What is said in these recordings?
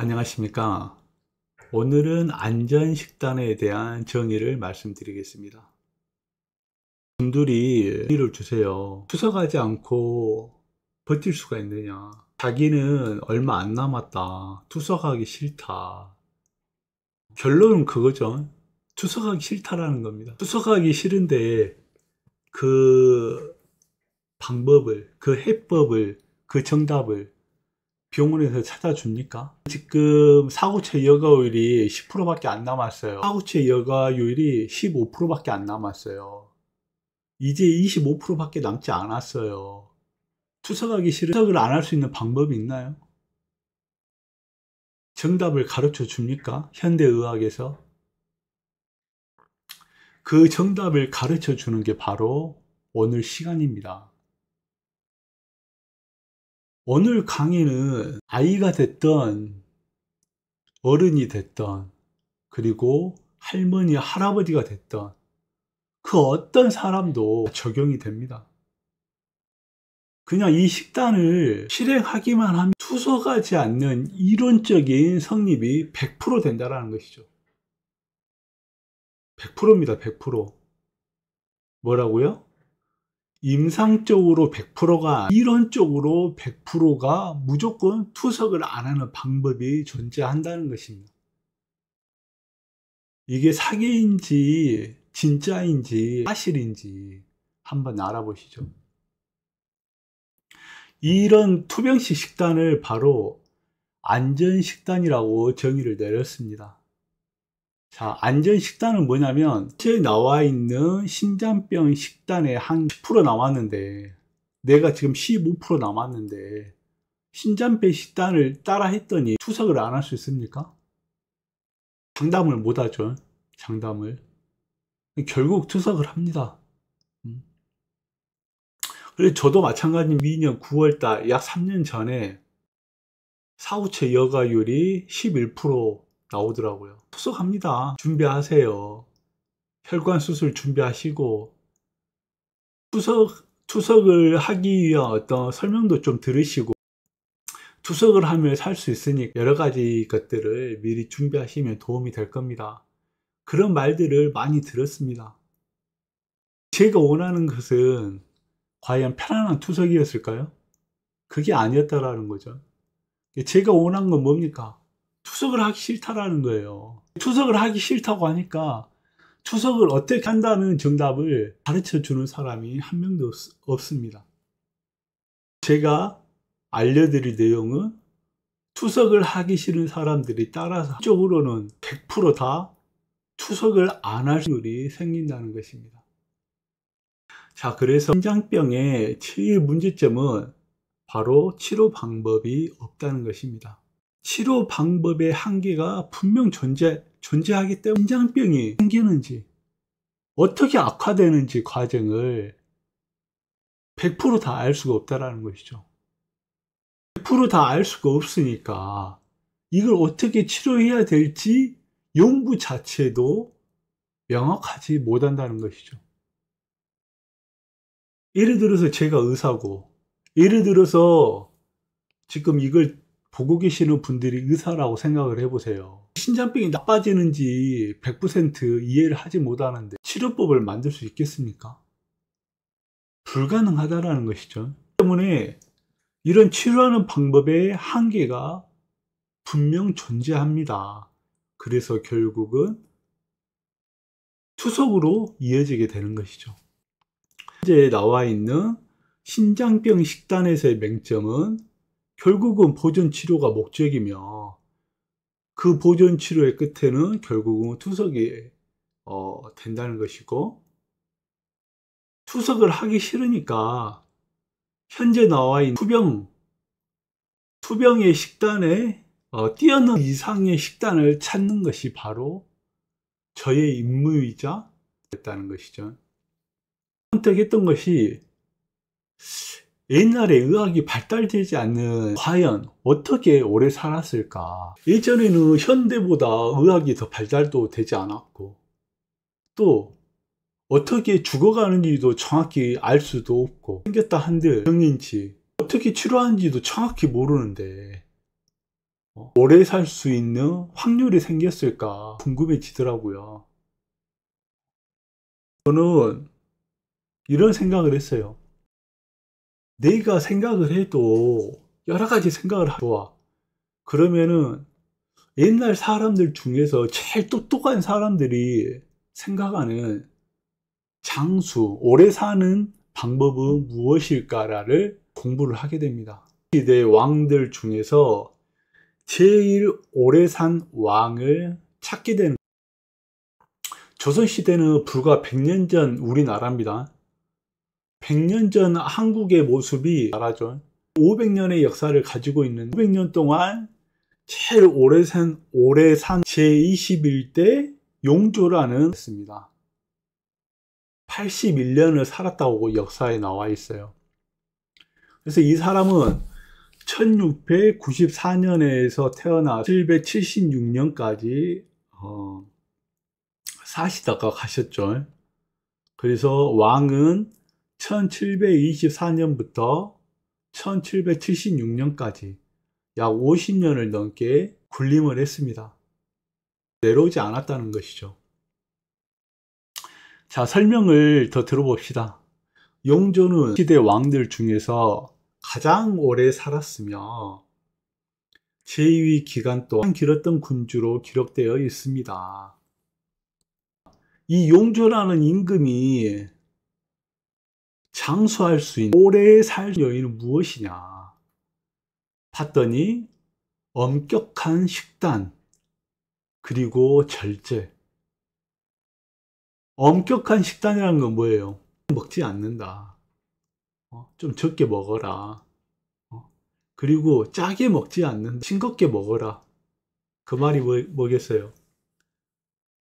안녕하십니까. 오늘은 안전식단에 대한 정의를 말씀드리겠습니다. 분들이 정의를 주세요. 추석하지 않고 버틸 수가 있느냐. 자기는 얼마 안 남았다. 투석하기 싫다. 결론은 그거죠. 투석하기 싫다라는 겁니다. 투석하기 싫은데 그 방법을, 그 해법을, 그 정답을 병원에서 찾아줍니까? 지금 사고체 여과율이 10%밖에 안 남았어요. 사고체 여과율이 15%밖에 안 남았어요. 이제 25%밖에 남지 않았어요. 투석하기 싫은 투석을 안 할 수 있는 방법이 있나요? 정답을 가르쳐 줍니까? 현대의학에서 그 정답을 가르쳐 주는 게 바로 오늘 시간입니다. 오늘 강의는 아이가 됐던 어른이 됐던 그리고 할머니, 할아버지가 됐던 그 어떤 사람도 적용이 됩니다. 그냥 이 식단을 실행하기만 하면 투석하지 않는 이론적인 성립이 100% 된다는 것이죠. 100%입니다. 100%. 뭐라고요? 임상적으로 100%가 이론적으로 100%가 무조건 투석을 안 하는 방법이 존재한다는 것입니다. 이게 사기인지 진짜인지 사실인지 한번 알아보시죠. 이런 투병식 식단을 바로 안전식단이라고 정의를 내렸습니다. 자, 안전식단은 뭐냐면 현재 나와 있는 신장병 식단에 한 10% 남았는데 내가 지금 15% 남았는데 신장병 식단을 따라 했더니 투석을 안 할 수 있습니까? 장담을 못 하죠. 장담을. 결국 투석을 합니다. 그래서 저도 마찬가지 미년 9월달 약 3년 전에 사후체 여과율이 11% 나오더라고요. 투석합니다. 준비하세요. 혈관 수술 준비하시고 투석을 하기 위한 어떤 설명도 좀 들으시고 투석을 하면 살 수 있으니 여러 가지 것들을 미리 준비하시면 도움이 될 겁니다. 그런 말들을 많이 들었습니다. 제가 원하는 것은 과연 편안한 투석이었을까요? 그게 아니었다라는 거죠. 제가 원한 건 뭡니까? 투석을 하기 싫다라는 거예요. 투석을 하기 싫다고 하니까 투석을 어떻게 한다는 정답을 가르쳐 주는 사람이 한 명도 없습니다. 제가 알려드릴 내용은 투석을 하기 싫은 사람들이 따라서 한쪽으로는 100% 투석을 안 할 확률이 생긴다는 것입니다. 자, 그래서 신장병의 제일 문제점은 바로 치료 방법이 없다는 것입니다. 치료 방법의 한계가 분명 존재하기 때문에 신장병이 생기는지 어떻게 악화되는지 과정을 100% 다 알 수가 없다는 것이죠. 100% 다 알 수가 없으니까 이걸 어떻게 치료해야 될지 연구 자체도 명확하지 못한다는 것이죠. 예를 들어서 제가 의사고 예를 들어서 지금 이걸 보고 계시는 분들이 의사라고 생각을 해보세요. 신장병이 나빠지는지 100% 이해를 하지 못하는데 치료법을 만들 수 있겠습니까? 불가능하다는 것이죠. 때문에 이런 치료하는 방법의 한계가 분명 존재합니다. 그래서 결국은 투석으로 이어지게 되는 것이죠. 현재 나와 있는 신장병 식단에서의 맹점은 결국은 보존치료가 목적이며 그 보존치료의 끝에는 결국은 투석이 된다는 것이고 투석을 하기 싫으니까 현재 나와 있는 투병의 식단에 뛰어넘는 이상의 식단을 찾는 것이 바로 저의 임무이자 했다는 것이죠. 선택했던 것이 옛날에 의학이 발달되지 않는 과연 어떻게 오래 살았을까? 예전에는 현대보다 의학이 더 발달도 되지 않았고 또 어떻게 죽어가는지도 정확히 알 수도 없고 생겼다 한들 병인지 어떻게 치료하는지도 정확히 모르는데 오래 살 수 있는 확률이 생겼을까 궁금해지더라고요. 저는 이런 생각을 했어요. 내가 생각을 해도 여러 가지 생각을 좋아. 그러면은 옛날 사람들 중에서 제일 똑똑한 사람들이 생각하는 장수, 오래 사는 방법은 무엇일까를 공부를 하게 됩니다. 시대 왕들 중에서 제일 오래 산 왕을 찾게 되는, 조선시대는 불과 100년 전 우리나라입니다. 100년 전 한국의 모습이 나라죠. 500년의 역사를 가지고 있는, 500년 동안 제일 오래 산 제21대 용조라는 했습니다. 81년을 살았다고 역사에 나와 있어요. 그래서 이 사람은 1694년에서 태어나 776년까지 사시다가 가셨죠. 그래서 왕은 1724년부터 1776년까지 약 50년을 넘게 군림을 했습니다. 내려오지 않았다는 것이죠. 자, 설명을 더 들어봅시다. 용조는 시대 왕들 중에서 가장 오래 살았으며 재위 기간 동안 길었던 군주로 기록되어 있습니다. 이 용조라는 임금이 장수할 수 있는 오래 살 여인은 무엇이냐 봤더니 엄격한 식단 그리고 절제. 엄격한 식단이라는 건 뭐예요? 먹지 않는다. 좀 적게 먹어라. 그리고 짜게 먹지 않는다. 싱겁게 먹어라. 그 말이 뭐겠어요?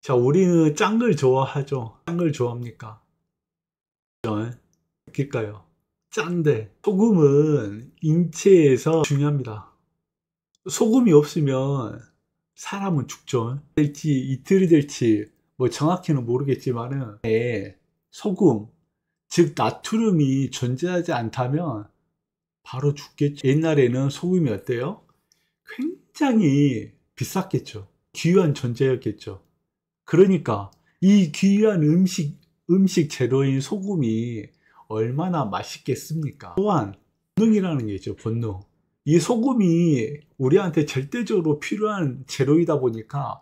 자, 우리는 짠 걸 좋아하죠. 짠 걸 좋아합니까? 느낄까요? 짠데 소금은 인체에서 중요합니다. 소금이 없으면 사람은 죽죠. 될지 이틀이 될지 뭐 정확히는 모르겠지만은 소금, 즉 나트륨이 존재하지 않다면 바로 죽겠죠. 옛날에는 소금이 어때요? 굉장히 비쌌겠죠. 귀한 존재였겠죠. 그러니까 이 귀한 음식 재료인 소금이 얼마나 맛있겠습니까? 또한 본능이라는 게 있죠. 본능. 이 소금이 우리한테 절대적으로 필요한 재료이다 보니까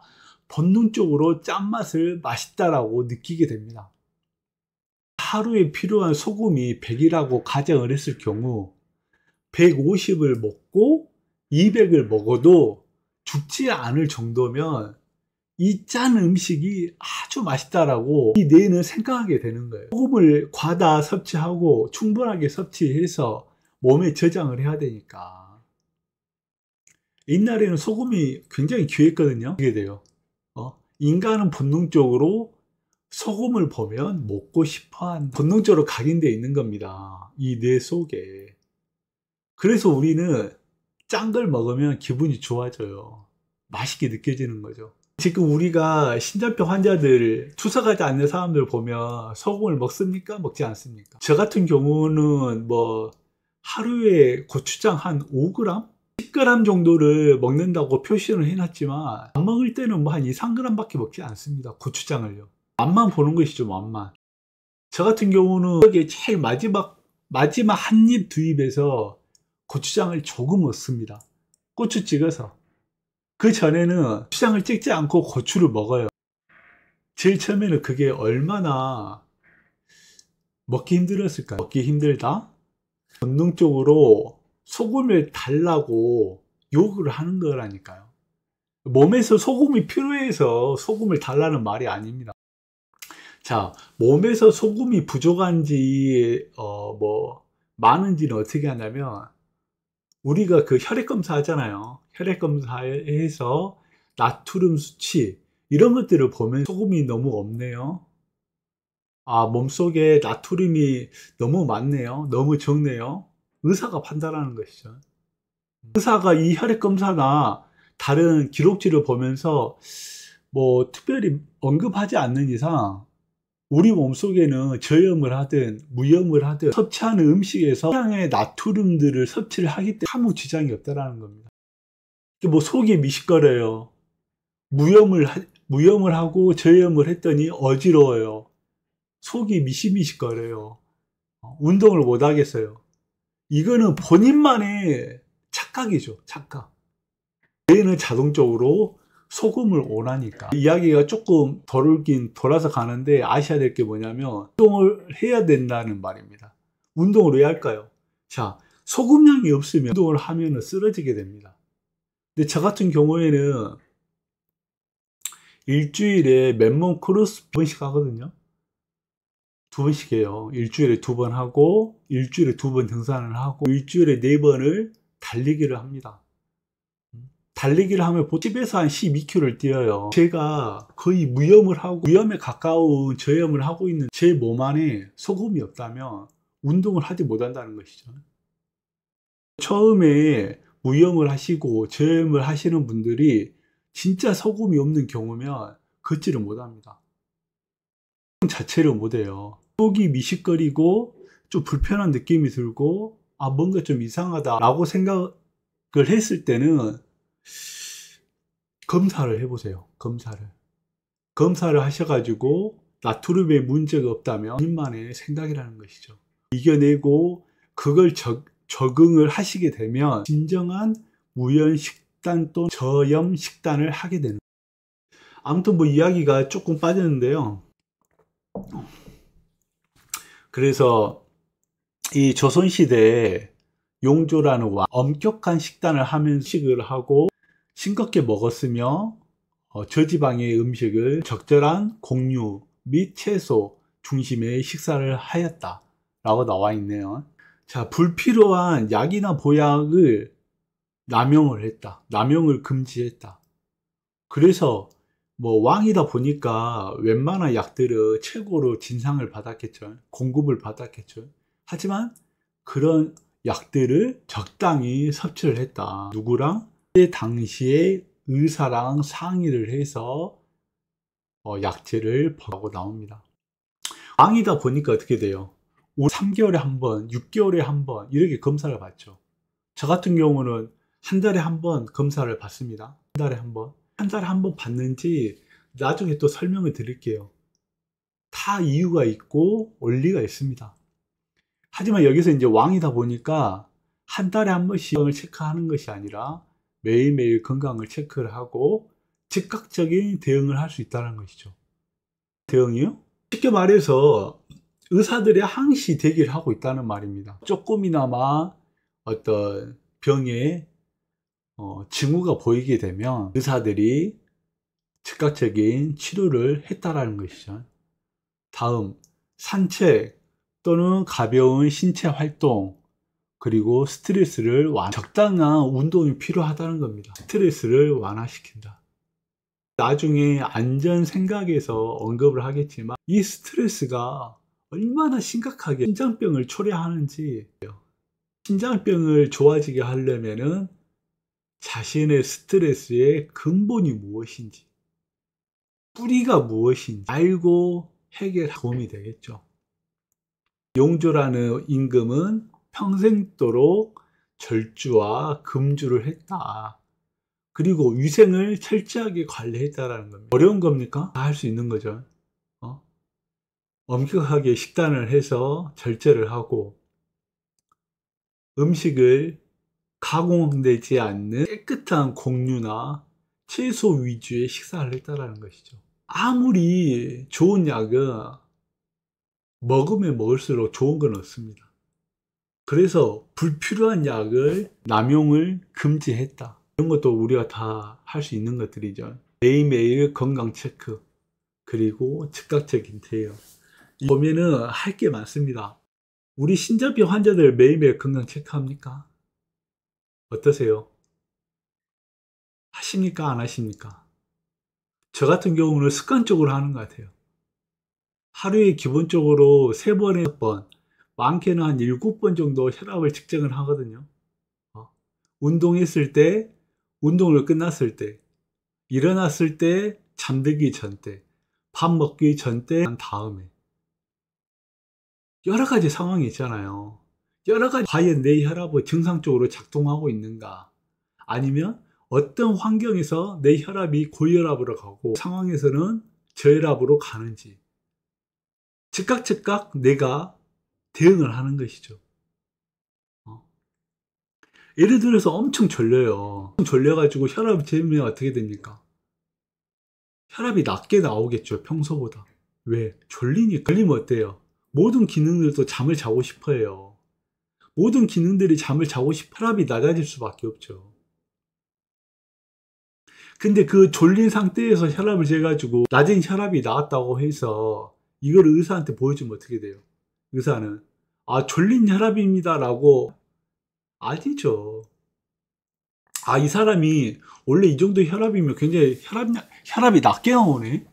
본능적으로 짠맛을 맛있다라고 느끼게 됩니다. 하루에 필요한 소금이 100이라고 가정을 했을 경우 150을 먹고 200을 먹어도 죽지 않을 정도면 이 짠 음식이 아주 맛있다라고 이 뇌는 생각하게 되는 거예요. 소금을 과다 섭취하고 충분하게 섭취해서 몸에 저장을 해야 되니까. 옛날에는 소금이 굉장히 귀했거든요. 그게 돼요. 인간은 본능적으로 소금을 보면 먹고 싶어한다. 본능적으로 각인되어 있는 겁니다. 이 뇌 속에. 그래서 우리는 짠 걸 먹으면 기분이 좋아져요. 맛있게 느껴지는 거죠. 지금 우리가 신장병 환자들, 투석하지 않는 사람들 보면 소금을 먹습니까? 먹지 않습니까? 저 같은 경우는 뭐 하루에 고추장 한 5g? 10g 정도를 먹는다고 표시를 해놨지만 안 먹을 때는 뭐 한 2, 3g 밖에 먹지 않습니다. 고추장을요. 맛만 보는 것이죠. 맛만. 저 같은 경우는 여기 제일 마지막 한 입 두 입에서 고추장을 조금 넣습니다. 고추 찍어서. 그 전에는 고추장을 찍지 않고 고추를 먹어요. 제일 처음에는 그게 얼마나 먹기 힘들었을까요? 먹기 힘들다? 본능적으로 소금을 달라고 요구를 하는 거라니까요. 몸에서 소금이 필요해서 소금을 달라는 말이 아닙니다. 자, 몸에서 소금이 부족한지 많은지는 어떻게 하냐면 우리가 그 혈액 검사 하잖아요. 혈액 검사에서 나트륨 수치 이런 것들을 보면 소금이 너무 없네요. 아, 몸속에 나트륨이 너무 많네요. 너무 적네요. 의사가 판단하는 것이죠. 의사가 이 혈액 검사나 다른 기록지를 보면서 뭐 특별히 언급하지 않는 이상 우리 몸속에는 저염을 하든 무염을 하든 섭취하는 음식에서 다량의 나트륨들을 섭취를 하기 때문에 아무 지장이 없다는 겁니다. 뭐 속이 미식거려요. 무염을 하고 저염을 했더니 어지러워요. 속이 미식미식거려요. 운동을 못 하겠어요. 이거는 본인만의 착각이죠. 착각. 뇌는 자동적으로 소금을 원하니까. 이야기가 조금 돌아서 가는데 아셔야 될 게 뭐냐면 운동을 해야 된다는 말입니다. 운동을 왜 할까요? 자, 소금량이 없으면 운동을 하면 쓰러지게 됩니다. 근데 저 같은 경우에는 일주일에 맨몸 크로스 2번씩 하거든요. 2번씩 해요. 일주일에 2번 하고 일주일에 2번 등산을 하고 일주일에 4번을 달리기를 합니다. 달리기를 하면 10에서 한 12km를 뛰어요. 제가 거의 무염에 가까운 저염을 하고 있는 제 몸 안에 소금이 없다면 운동을 하지 못한다는 것이죠. 처음에 무염을 하시고 저염을 하시는 분들이 진짜 소금이 없는 경우면 걷지를 못합니다. 자체를 못해요. 속이 미식거리고 좀 불편한 느낌이 들고 뭔가 좀 이상하다 라고 생각을 했을 때는 검사를 해보세요. 검사를 하셔가지고 나트륨에 문제가 없다면 본인만의 생각이라는 것이죠. 이겨내고 그걸 적응을 하시게 되면 진정한 무염 식단 또는 저염 식단을 하게 되는 거예요. 아무튼 뭐 이야기가 조금 빠졌는데요. 그래서 이 조선시대에 용조라는 왕 엄격한 식단을 하면서 식을 하고 싱겁게 먹었으며 저지방의 음식을 적절한 곡류 및 채소 중심의 식사를 하였다 라고 나와 있네요. 자, 불필요한 약이나 보약을 남용을 했다. 남용을 금지했다. 그래서 뭐 왕이다 보니까 웬만한 약들을 최고로 진상을 받았겠죠. 공급을 받았겠죠. 하지만 그런 약들을 적당히 섭취를 했다. 누구랑? 그때 당시에 의사랑 상의를 해서 약제를 하고 나옵니다. 왕이다 보니까 어떻게 돼요? 3개월에 한 번, 6개월에 한 번 이렇게 검사를 받죠. 저 같은 경우는 한 달에 한 번 검사를 받습니다. 한 달에 한 번 받는지 나중에 또 설명을 드릴게요. 다 이유가 있고 원리가 있습니다. 하지만 여기서 이제 왕이다 보니까 한 달에 한 번씩 건강을 체크하는 것이 아니라 매일매일 건강을 체크를 하고 즉각적인 대응을 할 수 있다는 것이죠. 대응이요? 쉽게 말해서 의사들의 항시 대기를 하고 있다는 말입니다. 조금이나마 어떤 병에 징후가 보이게 되면 의사들이 즉각적인 치료를 했다라는 것이죠. 다음, 산책 또는 가벼운 신체 활동 그리고 스트레스를 적당한 운동이 필요하다는 겁니다. 스트레스를 완화시킨다. 나중에 안전 생각에서 언급을 하겠지만 이 스트레스가 얼마나 심각하게 심장병을 초래하는지, 심장병을 좋아지게 하려면은 자신의 스트레스의 근본이 무엇인지, 뿌리가 무엇인지 알고 해결에 도움이 되겠죠. 용조라는 임금은 평생도록 절주와 금주를 했다. 그리고 위생을 철저하게 관리했다라는 겁니다. 어려운 겁니까? 다 할 수 있는 거죠. 엄격하게 식단을 해서 절제를 하고 음식을 가공되지 않는 깨끗한 곡류나 채소 위주의 식사를 했다라는 것이죠. 아무리 좋은 약은 먹으면 먹을수록 좋은 건 없습니다. 그래서 불필요한 약을 남용을 금지했다. 이런 것도 우리가 다 할 수 있는 것들이죠. 매일매일 건강 체크 그리고 즉각적인 대응. 보면은 할 게 많습니다. 우리 신장병 환자들 매일매일 건강 체크합니까? 어떠세요? 하십니까? 안 하십니까? 저 같은 경우는 습관적으로 하는 것 같아요. 하루에 기본적으로 3번에 6번, 많게는 한 7번 정도 혈압을 측정을 하거든요. 운동했을 때, 운동을 끝났을 때, 일어났을 때, 잠들기 전 때, 밥 먹기 전 때, 한 다음에. 여러 가지 상황이 있잖아요. 여러 가지, 과연 내 혈압이 정상적으로 작동하고 있는가? 아니면 어떤 환경에서 내 혈압이 고혈압으로 가고 상황에서는 저혈압으로 가는지 즉각 내가 대응을 하는 것이죠. 예를 들어서 엄청 졸려요. 졸려가지고 혈압이 재면 어떻게 됩니까? 혈압이 낮게 나오겠죠, 평소보다. 왜? 졸리니까. 졸리면 어때요? 모든 기능들도 잠을 자고 싶어 해요. 모든 기능들이 잠을 자고 싶어 혈압이 낮아질 수밖에 없죠. 근데 그 졸린 상태에서 혈압을 재가지고 낮은 혈압이 나왔다고 해서 이걸 의사한테 보여주면 어떻게 돼요? 의사는 졸린 혈압입니다 라고 아니죠. 이 사람이 원래 이 정도 혈압이면 굉장히 혈압이 낮게 나오네.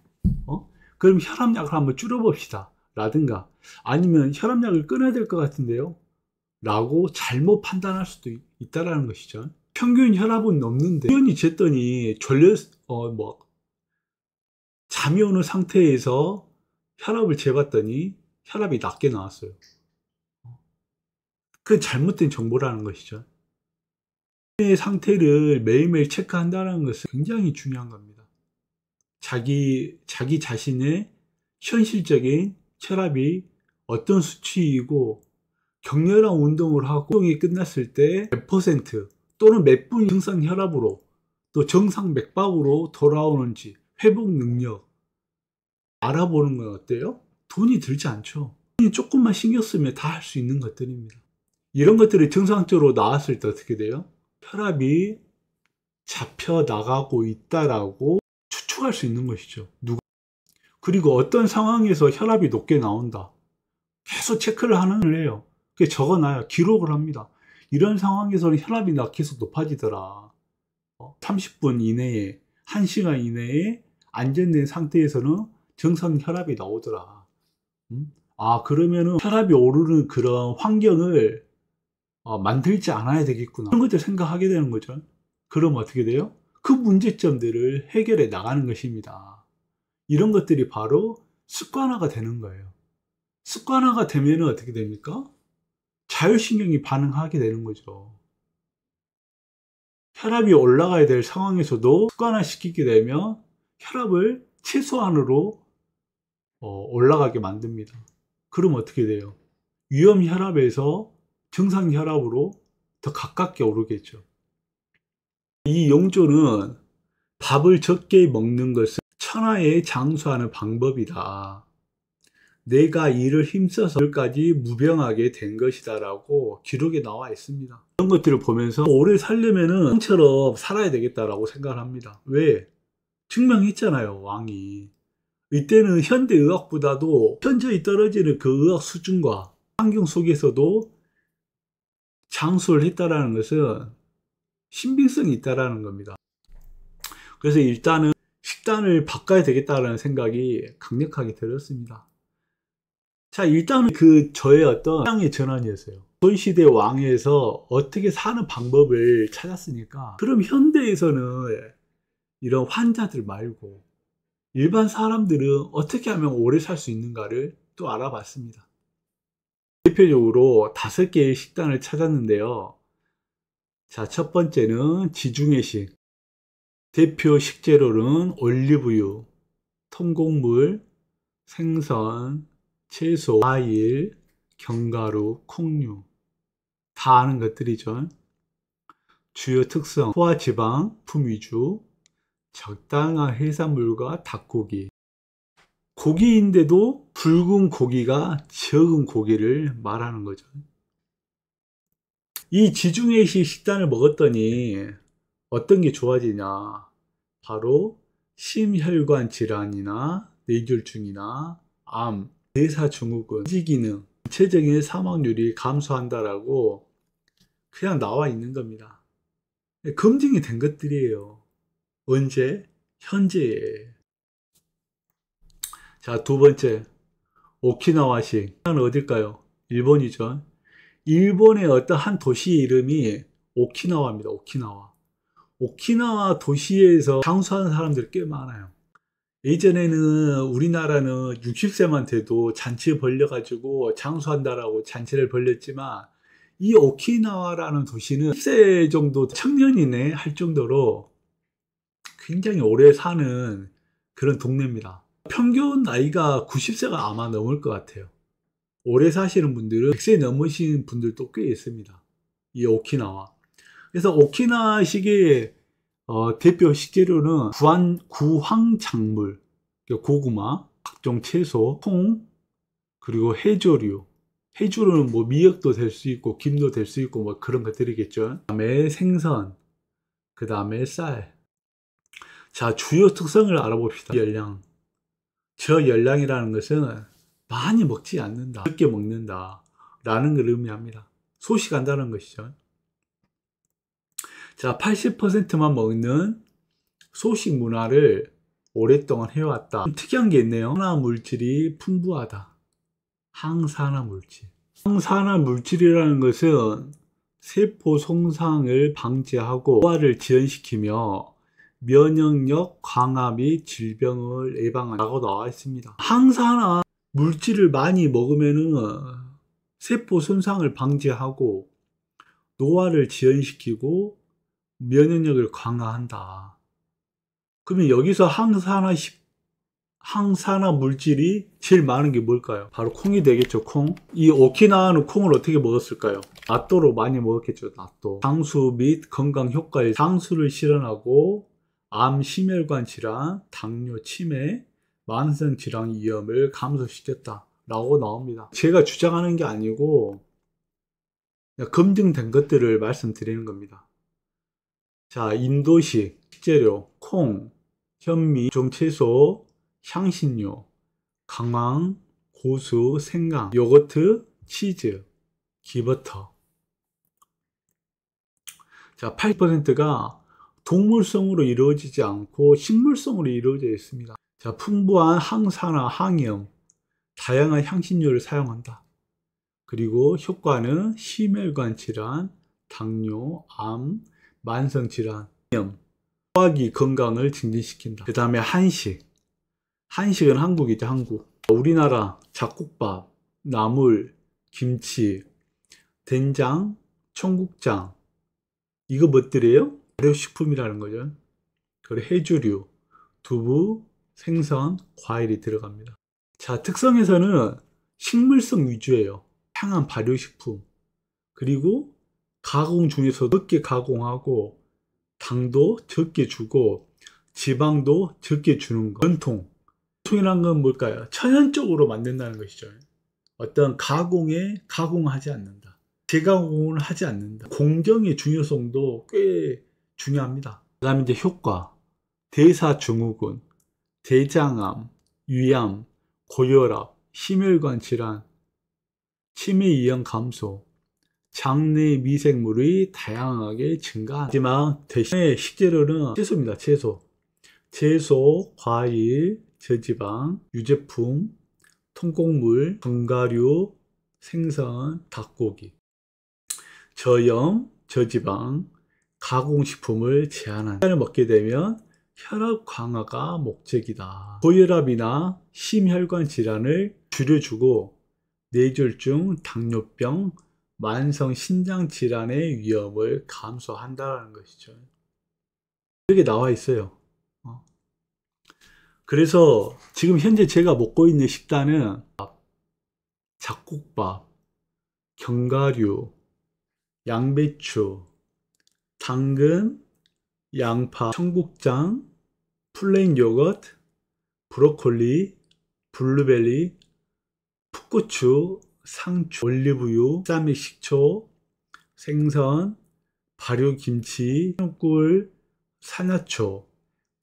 그럼 혈압약을 한번 줄여봅시다. 라든가 아니면 혈압약을 끊어야 될 것 같은데요. 라고 잘못 판단할 수도 있다라는 것이죠. 평균 혈압은 넘는데 우연히 쟀더니 잠이 오는 상태에서 혈압을 재봤더니 혈압이 낮게 나왔어요. 그건 잘못된 정보라는 것이죠. 의 상태를 매일매일 체크한다는 것은 굉장히 중요한 겁니다. 자기 자신의 현실적인 혈압이 어떤 수치이고 격렬한 운동을 하고 운동이 끝났을 때 몇 퍼센트 또는 몇 분 정상 혈압으로 또 정상 맥박으로 돌아오는지 회복 능력 알아보는 건 어때요? 돈이 들지 않죠. 돈이 조금만 신경 쓰면 다 할 수 있는 것들입니다. 이런 것들이 정상적으로 나왔을 때 어떻게 돼요? 혈압이 잡혀 나가고 있다라고 추측할 수 있는 것이죠. 그리고 어떤 상황에서 혈압이 높게 나온다. 계속 체크를 해요. 그게 적어놔요. 기록을 합니다. 이런 상황에서는 혈압이 계속 높아지더라. 30분 이내에, 1시간 이내에 안정된 상태에서는 정상 혈압이 나오더라. 그러면은 혈압이 오르는 그런 환경을 만들지 않아야 되겠구나. 그런 것들 생각하게 되는 거죠. 그럼 어떻게 돼요? 그 문제점들을 해결해 나가는 것입니다. 이런 것들이 바로 습관화가 되는 거예요. 습관화가 되면 어떻게 됩니까? 자율신경이 반응하게 되는 거죠. 혈압이 올라가야 될 상황에서도 습관화시키게 되면 혈압을 최소한으로 올라가게 만듭니다. 그럼 어떻게 돼요? 위험 혈압에서 정상 혈압으로 더 가깝게 오르겠죠. 이 용조는 밥을 적게 먹는 것은 천하에 장수하는 방법이다. 내가 이를 힘써서 여기까지 무병하게 된 것이다 라고 기록에 나와 있습니다. 이런 것들을 보면서 오래 살려면 왕처럼 살아야 되겠다라고 생각을 합니다. 왜? 증명했잖아요, 왕이. 이때는 현대의학보다도 현저히 떨어지는 그 의학 수준과 환경 속에서도 장수를 했다라는 것은 신빙성이 있다라는 겁니다. 그래서 일단은 식단을 바꿔야 되겠다라는 생각이 강력하게 들었습니다. 자, 일단은 저의 어떤 취향의 전환이었어요. 조선시대 왕에서 어떻게 사는 방법을 찾았으니까, 그럼 현대에서는 이런 환자들 말고 일반 사람들은 어떻게 하면 오래 살 수 있는가를 또 알아봤습니다. 대표적으로 5개의 식단을 찾았는데요. 자, 첫 번째는 지중해식. 대표 식재료는 올리브유, 통곡물, 생선, 채소, 과일, 견과류, 콩류. 다 아는 것들이죠. 주요 특성, 포화지방, 품 위주, 적당한 해산물과 닭고기. 고기인데도 붉은 고기가 적은 고기를 말하는 거죠. 이 지중해식 식단을 먹었더니 어떤 게 좋아지냐? 바로 심혈관 질환이나 뇌졸중이나 암, 대사증후군, 인지기능, 전체적인 사망률이 감소한다라고 그냥 나와 있는 겁니다. 검증이 된 것들이에요. 언제? 현재에. 자, 두 번째, 오키나와식. 어딜까요? 일본이죠. 일본의 어떤 한 도시의 이름이 오키나와입니다. 오키나와. 오키나와 도시에서 장수하는 사람들이 꽤 많아요. 예전에는 우리나라는 60세만 돼도 잔치 벌려가지고 장수한다라고 잔치를 벌렸지만, 이 오키나와라는 도시는 10세 정도 청년이네 할 정도로 굉장히 오래 사는 그런 동네입니다. 평균 나이가 90세가 아마 넘을 것 같아요. 오래 사시는 분들은 100세 넘으신 분들도 꽤 있습니다. 이 오키나와. 그래서 오키나식의 대표 식재료는 구황작물, 고구마, 각종 채소, 콩, 그리고 해조류. 해조류는 뭐 미역도 될 수 있고 김도 될 수 있고 뭐 그런 것들이겠죠. 그 다음에 생선, 그 다음에 쌀. 자, 주요 특성을 알아봅시다. 열량. 저열량이라는 것은 많이 먹지 않는다, 적게 먹는다 라는 걸 의미합니다. 소식한다는 것이죠. 자, 80%만 먹는 소식 문화를 오랫동안 해왔다. 특이한 게 있네요. 항산화 물질이 풍부하다. 항산화 물질. 항산화 물질이라는 것은 세포 손상을 방지하고 노화를 지연시키며 면역력 강화 및 질병을 예방한다고 나와 있습니다. 항산화 물질을 많이 먹으면은 세포 손상을 방지하고 노화를 지연시키고 면역력을 강화한다. 그러면 여기서 항산화 물질이 제일 많은 게 뭘까요? 바로 콩이 되겠죠. 콩. 이 오키나와는 콩을 어떻게 먹었을까요? 나또로 많이 먹었겠죠. 나또. 장수 및 건강 효과에 장수를 실현하고 암, 심혈관 질환, 당뇨, 치매, 만성 질환 위험을 감소시켰다 라고 나옵니다. 제가 주장하는 게 아니고 검증된 것들을 말씀드리는 겁니다. 자, 인도식 식재료, 콩, 현미, 종채소, 향신료, 강황, 고수, 생강, 요거트, 치즈, 기버터. 자, 8%가 동물성으로 이루어지지 않고 식물성으로 이루어져 있습니다. 자, 풍부한 항산화, 항염, 다양한 향신료를 사용한다. 그리고 효과는 심혈관 질환, 당뇨, 암, 만성 질환, 염, 소화기 건강을 증진시킨다. 그 다음에 한식. 한식은 한국이죠, 한국. 우리나라 잡곡밥, 나물, 김치, 된장, 청국장. 이거 뭐들이에요? 발효식품이라는 거죠. 그리고 해조류, 두부, 생선, 과일이 들어갑니다. 자, 특성에서는 식물성 위주예요. 다양한 발효식품. 그리고 가공 중에서 적게 가공하고 당도 적게 주고 지방도 적게 주는 거. 전통이란 건 뭘까요? 천연적으로 만든다는 것이죠. 어떤 가공하지 않는다. 재가공을 하지 않는다. 공정의 중요성도 꽤 중요합니다. 그 다음에 이제 효과. 대사증후군, 대장암, 위암, 고혈압, 심혈관 질환, 치매 위험 감소, 장내 미생물이 다양하게 증가한다. 하지만 대신에 식재료는 채소입니다. 채소, 과일, 저지방, 유제품, 통곡물, 견과류, 생선, 닭고기, 저염, 저지방, 가공식품을 제한한다. 을 먹게 되면 혈압 강화가 목적이다. 고혈압이나 심혈관 질환을 줄여주고 뇌졸중, 당뇨병, 만성 신장 질환의 위험을 감소한다는 것이죠. 이렇게 나와 있어요. 그래서 지금 현재 제가 먹고 있는 식단은 잡곡밥, 견과류, 양배추, 당근, 양파, 청국장, 플레인 요거트, 브로콜리, 블루베리, 풋고추, 상추, 올리브유, 쌈의 식초, 생선, 발효김치, 꿀, 산야초,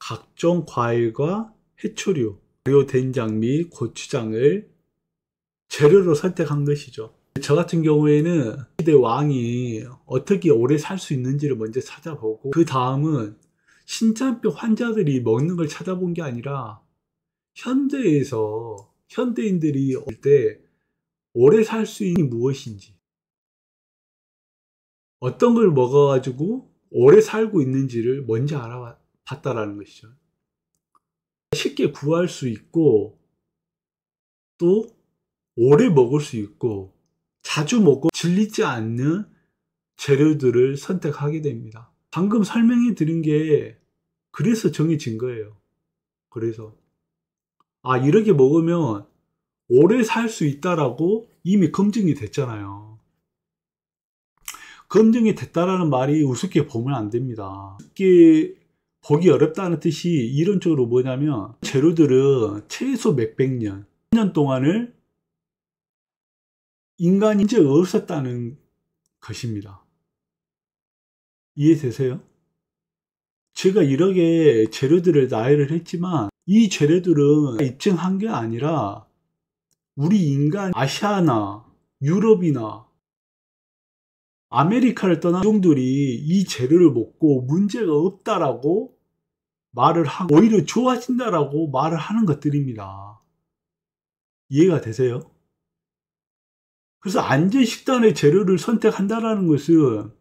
각종 과일과 해초류, 발효된장 및 고추장을 재료로 선택한 것이죠. 저 같은 경우에는 시대 왕이 어떻게 오래 살 수 있는지를 먼저 찾아보고 그 다음은 신장병 환자들이 먹는 걸 찾아본 게 아니라 현대인들이 올 때 오래 살 수 있는 무엇인지, 어떤 걸 먹어가지고 오래 살고 있는지를 먼저 알아봤다라는 것이죠. 쉽게 구할 수 있고 또 오래 먹을 수 있고 자주 먹고 질리지 않는 재료들을 선택하게 됩니다. 방금 설명해 드린 게 그래서 정해진 거예요. 그래서 이렇게 먹으면 오래 살 수 있다라고 이미 검증이 됐잖아요. 검증이 됐다라는 말이 우습게 보면 안 됩니다. 우습게 보기 어렵다는 뜻이 이론적으로 뭐냐면 재료들은 최소 몇백 년 동안을 인간이 이제 없었다는 것입니다. 이해되세요? 제가 이렇게 재료들을 나열을 했지만 이 재료들은 입증한 게 아니라 우리 인간 아시아나 유럽이나 아메리카를 떠난 종들이 이 재료를 먹고 문제가 없다라고 말을 하고 오히려 좋아진다라고 말을 하는 것들입니다. 이해가 되세요? 그래서 안전식단의 재료를 선택한다라는 것은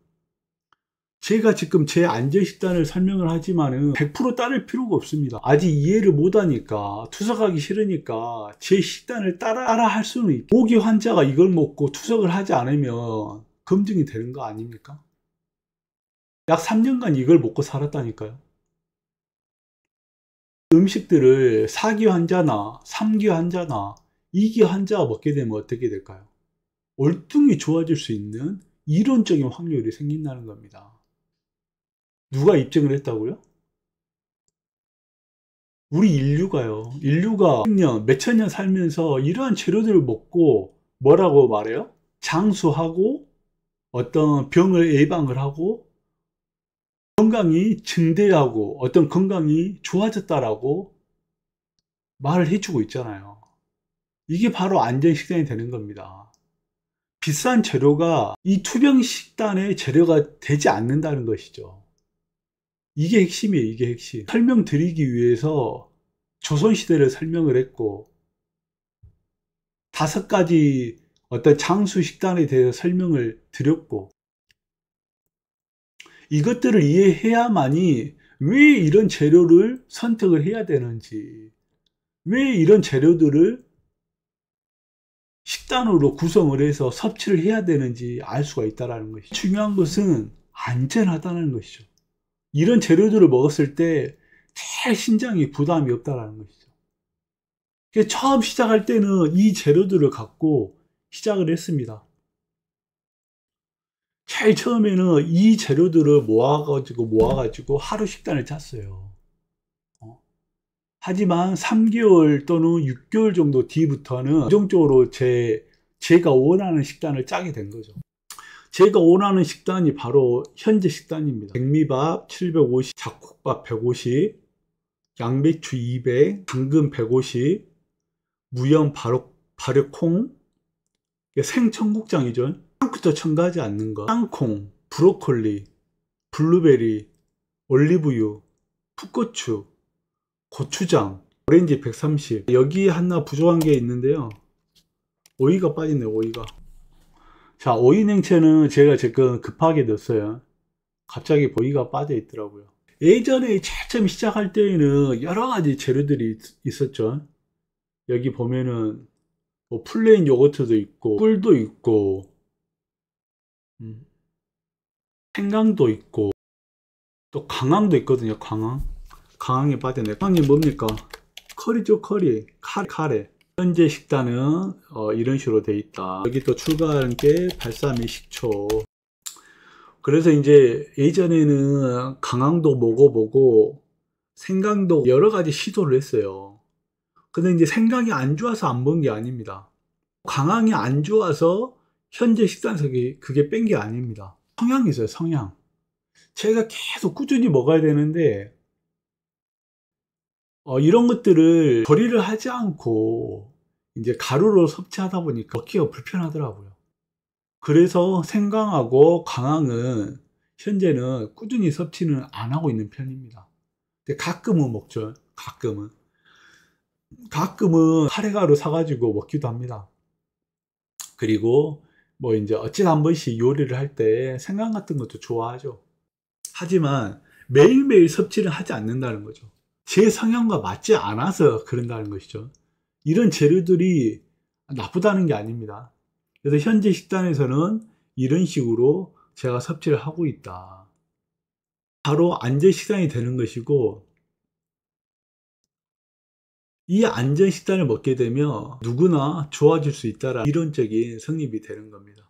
제가 지금 제 안전식단을 설명을 하지만은 100% 따를 필요가 없습니다. 아직 이해를 못하니까 투석하기 싫으니까 제 식단을 따라 할 수는 있고 모기 환자가 이걸 먹고 투석을 하지 않으면 검증이 되는 거 아닙니까? 약 3년간 이걸 먹고 살았다니까요. 음식들을 4기 환자나 3기 환자나 2기 환자가 먹게 되면 어떻게 될까요? 월등히 좋아질 수 있는 이론적인 확률이 생긴다는 겁니다. 누가 입증을 했다고요? 우리 인류가 몇천 년 살면서 이러한 재료들을 먹고 뭐라고 말해요? 장수하고 어떤 병을 예방을 하고 건강이 증대하고 어떤 건강이 좋아졌다라고 말을 해주고 있잖아요. 이게 바로 안전식단이 되는 겁니다. 비싼 재료가 이 투병 식단의 재료가 되지 않는다는 것이죠. 이게 핵심이에요. 이게 핵심. 설명드리기 위해서 조선시대를 설명을 했고 5가지 어떤 장수 식단에 대해서 설명을 드렸고 이것들을 이해해야만이 왜 이런 재료를 선택을 해야 되는지 왜 이런 재료들을 식단으로 구성을 해서 섭취를 해야 되는지 알 수가 있다는 것이죠. 중요한 것은 안전하다는 것이죠. 이런 재료들을 먹었을 때 제일 신장에 부담이 없다는 것이죠. 처음 시작할 때는 이 재료들을 갖고 시작을 했습니다. 제일 처음에는 이 재료들을 모아가지고 하루 식단을 짰어요. 하지만 3개월 또는 6개월 정도 뒤부터는 최종적으로 제가 원하는 식단을 짜게 된 거죠. 제가 원하는 식단이 바로 현재 식단입니다. 백미밥 750, 잡곡밥 150, 양배추 200, 당근 150, 무염 발효콩, 생청국장이죠. 처음부터 첨가하지 않는 것, 땅콩, 브로콜리, 블루베리, 올리브유, 풋고추, 고추장, 오렌지 130. 여기 하나 부족한 게 있는데요. 오이가 빠지네요. 오이가. 자, 오이 냉채는 제가 지금 급하게 넣었어요. 갑자기 오이가 빠져 있더라고요. 예전에 처음 시작할 때에는 여러 가지 재료들이 있었죠. 여기 보면은 뭐 플레인 요거트도 있고 꿀도 있고 생강도 있고 또 강황도 있거든요. 강황에 빠졌네. 강황이 뭡니까? 커리죠. 카레. 현재 식단은 이런 식으로 돼 있다. 여기 또 추가하는 게 발사믹 식초. 그래서 이제 예전에는 강황도 먹어보고 생강도 여러 가지 시도를 했어요. 근데 이제 생강이 안 좋아서 안 먹은 게 아닙니다. 강황이 안 좋아서 현재 식단에서 그게 뺀 게 아닙니다. 성향이 있어요. 성향. 제가 계속 꾸준히 먹어야 되는데 이런 것들을 조리를 하지 않고 이제 가루로 섭취하다 보니까 먹기가 불편하더라고요. 그래서 생강하고 강황은 현재는 꾸준히 섭취는 안 하고 있는 편입니다. 근데 가끔은 먹죠. 가끔은 카레가루 사가지고 먹기도 합니다. 그리고 뭐 이제 어찌나 한 번씩 요리를 할 때 생강 같은 것도 좋아하죠. 하지만 매일매일 섭취를 하지 않는다는 거죠. 제 성향과 맞지 않아서 그런다는 것이죠. 이런 재료들이 나쁘다는 게 아닙니다. 그래서 현재 식단에서는 이런 식으로 제가 섭취를 하고 있다. 바로 안전 식단이 되는 것이고 이 안전 식단을 먹게 되면 누구나 좋아질 수 있다라는 이론적인 성립이 되는 겁니다.